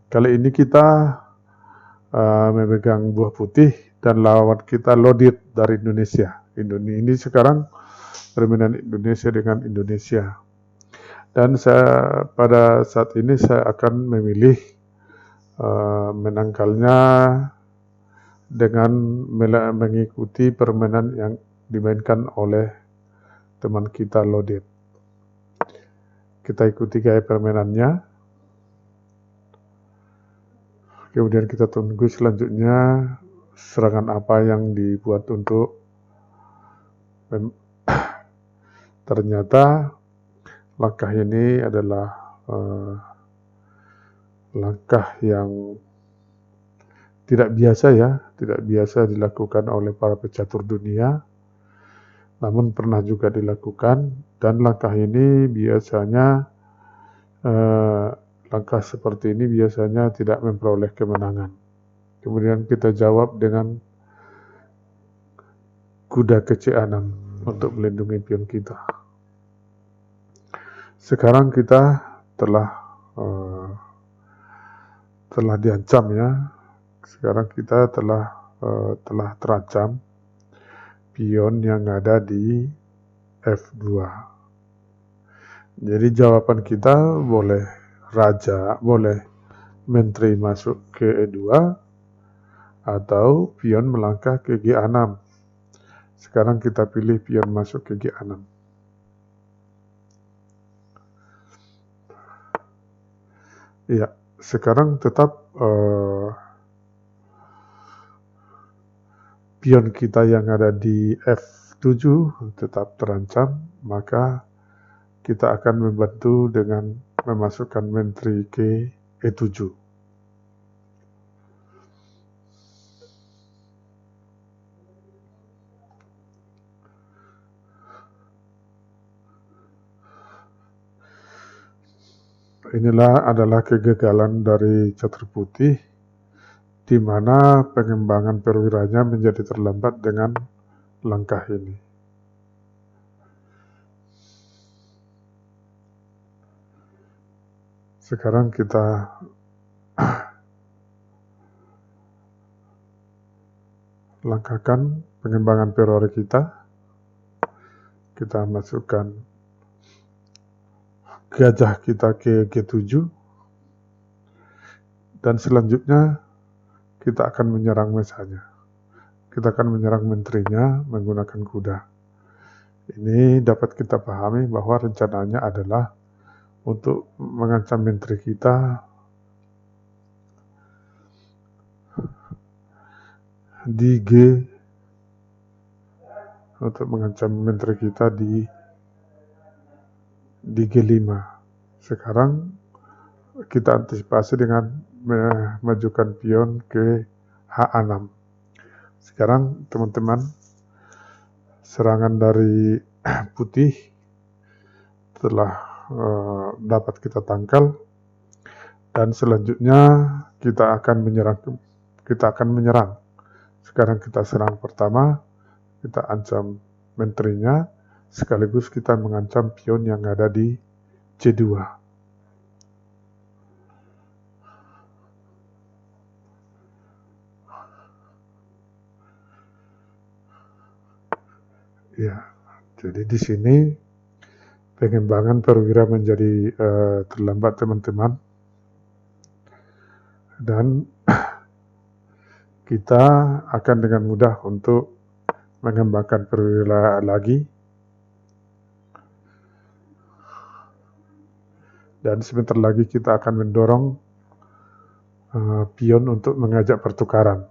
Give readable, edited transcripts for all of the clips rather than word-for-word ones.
Kali ini kita memegang buah putih dan lawan kita Lodit dari Indonesia. Ini sekarang permainan Indonesia dengan Indonesia. Dan pada saat ini saya akan memilih menangkalnya dengan mengikuti permainan yang dimainkan oleh teman kita Lodit. Kita ikuti gaya permainannya. Kemudian kita tunggu selanjutnya serangan apa yang dibuat untuk ternyata langkah ini adalah langkah yang tidak biasa dilakukan oleh para pecatur dunia, namun pernah juga dilakukan, dan langkah ini biasanya langkah seperti ini biasanya tidak memperoleh kemenangan. Kemudian kita jawab dengan kuda ke C6 untuk melindungi pion kita. Sekarang kita telah diancam ya. Sekarang kita telah terancam pion yang ada di F2. Jadi jawaban kita boleh raja, boleh menteri masuk ke E2, atau pion melangkah ke G6. Sekarang kita pilih pion masuk ke G6. Ya, sekarang tetap pion kita yang ada di F7 tetap terancam, maka kita akan membantu dengan memasukkan menteri ke E7. Inilah adalah kegagalan dari catur putih, di mana pengembangan perwiranya menjadi terlambat dengan langkah ini. Sekarang kita langkahkan pengembangan perwira kita. Kita masukkan gajah kita ke G7, dan selanjutnya kita akan menyerang mesanya. Kita akan menyerang menterinya menggunakan kuda. Ini dapat kita pahami bahwa rencananya adalah untuk mengancam menteri kita di G, untuk mengancam menteri kita di G5. Sekarang kita antisipasi dengan memajukan pion ke H6. Sekarang teman-teman, serangan dari putih telah dapat kita tangkal, dan selanjutnya kita akan menyerang. Sekarang kita serang pertama, kita ancam menterinya, sekaligus kita mengancam pion yang ada di C2. Ya, jadi di sini pengembangan perwira menjadi terlambat teman-teman, dan kita akan dengan mudah untuk mengembangkan perwira lagi, dan sebentar lagi kita akan mendorong pion untuk mengajak pertukaran.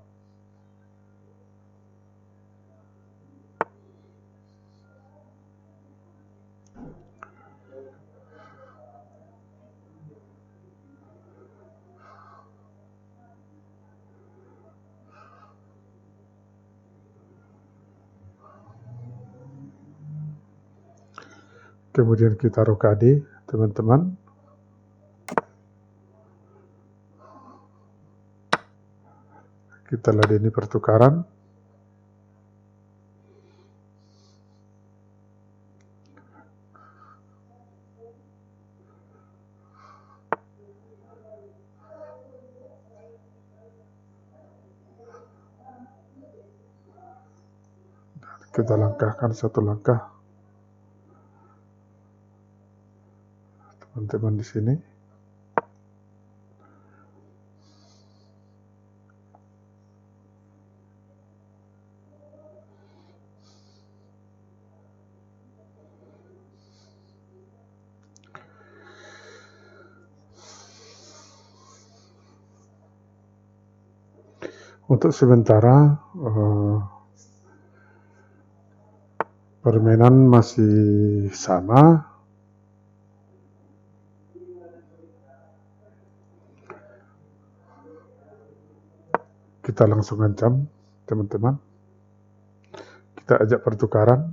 Kemudian kita rokade, teman-teman. Kita ladeni pertukaran. Kita langkahkan satu langkah, teman-teman di sini. Untuk sementara permainan masih sama. Kita langsung ancam, teman-teman. Kita ajak pertukaran.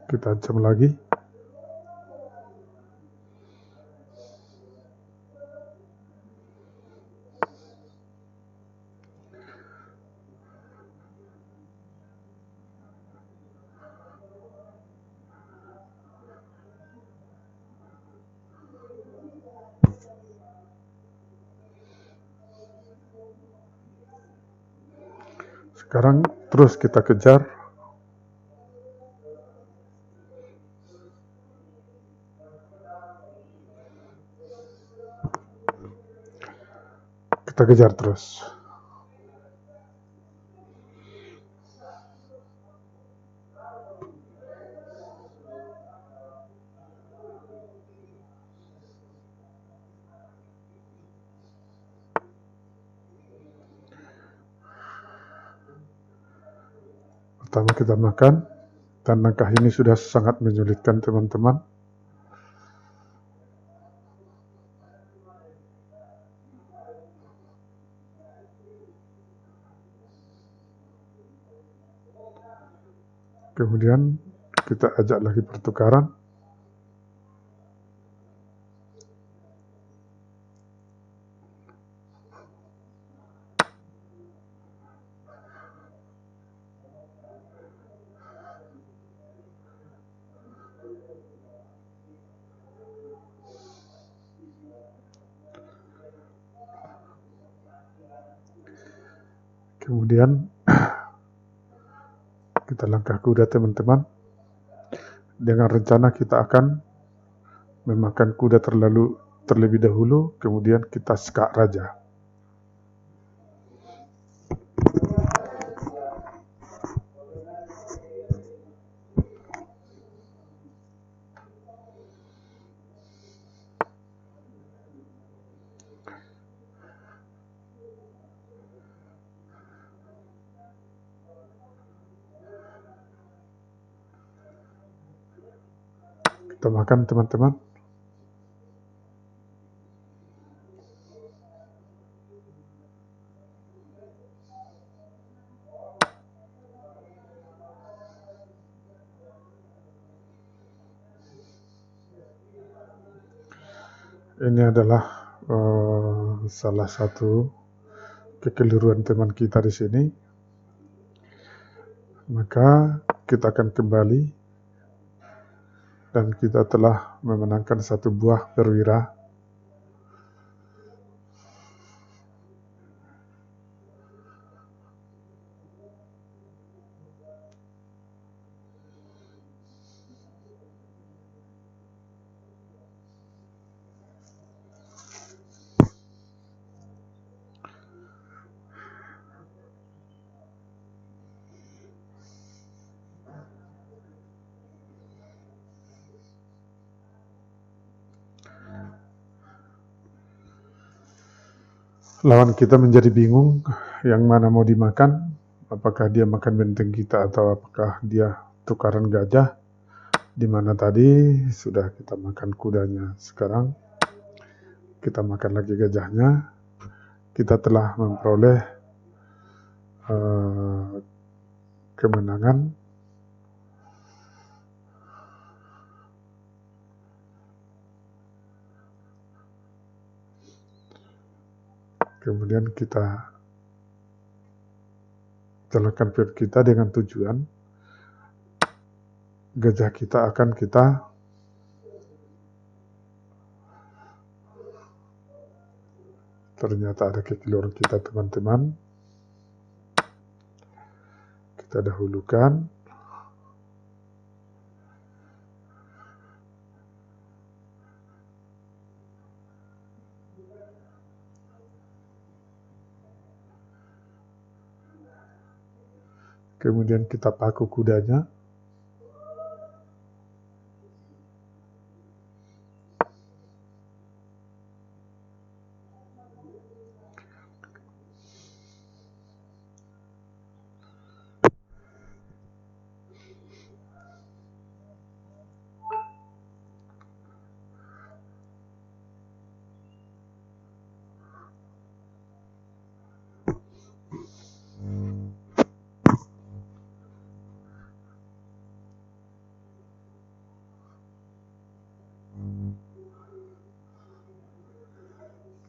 Kita ancam lagi. Sekarang terus kita kejar. Kita kejar terus. Pertama kita makan, dan langkah ini sudah sangat menyulitkan teman-teman. Kemudian kita ajak lagi pertukaran. Kemudian kita langkah kuda, teman-teman. Dengan rencana kita akan memakan kuda terlebih dahulu, kemudian kita skak raja. Kita makan, teman-teman. Ini adalah salah satu kekeliruan teman kita di sini. Maka kita akan kembali, dan kita telah memenangkan satu buah perwira. Lawan kita menjadi bingung yang mana mau dimakan, apakah dia makan benteng kita atau apakah dia tukaran gajah, di mana tadi sudah kita makan kudanya. Sekarang kita makan lagi gajahnya. Kita telah memperoleh kemenangan. Kemudian kita jalankan pihak kita dengan tujuan gajah kita akan kita ternyata ada kekeliruan kita teman-teman. Kita dahulukan. Kemudian kita paku kudanya.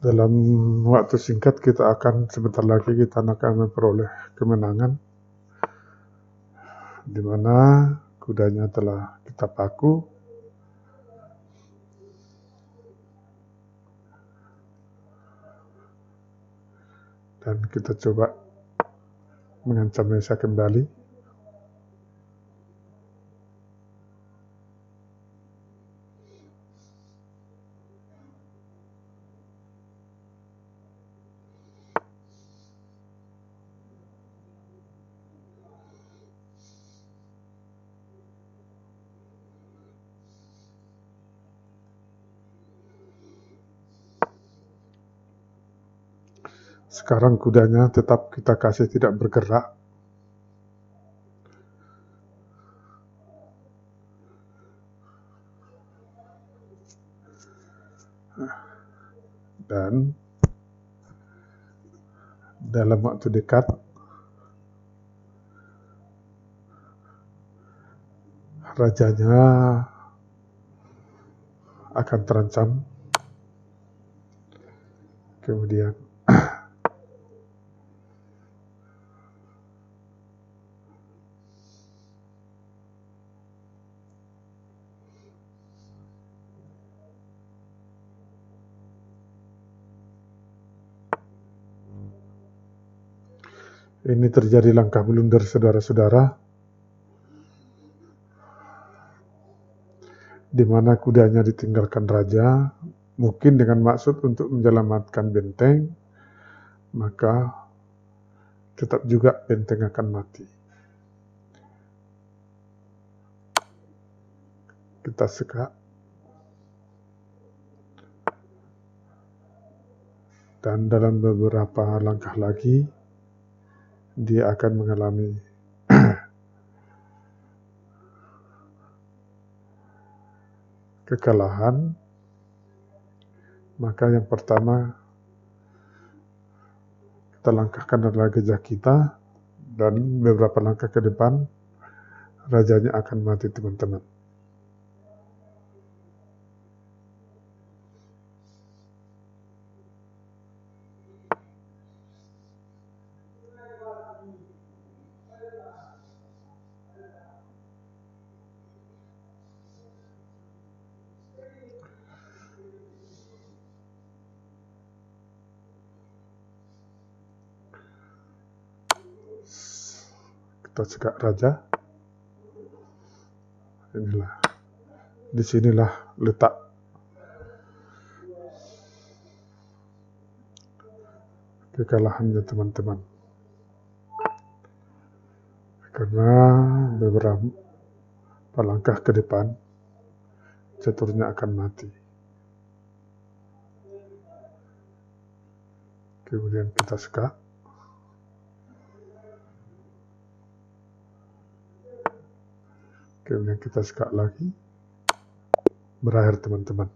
Dalam waktu singkat sebentar lagi kita akan memperoleh kemenangan, di mana kudanya telah kita paku. Dan kita coba mengancam Mesa kembali. Sekarang kudanya tetap kita kasih tidak bergerak. Dan dalam waktu dekat rajanya akan terancam. Kemudian ini terjadi langkah blunder, saudara-saudara, di mana kudanya ditinggalkan raja, mungkin dengan maksud untuk menyelamatkan benteng, maka tetap juga benteng akan mati. Kita sekak. Dan dalam beberapa langkah lagi, dia akan mengalami kekalahan. Maka yang pertama kita langkahkan adalah gajah kita, dan beberapa langkah ke depan rajanya akan mati, teman-teman. Kita sekak raja. Inilah, disinilah letak kekalahannya, teman-teman. Karena beberapa langkah ke depan caturnya akan mati. Kemudian kita sekak. Kemudian kita sekak lagi. Berakhir, teman-teman.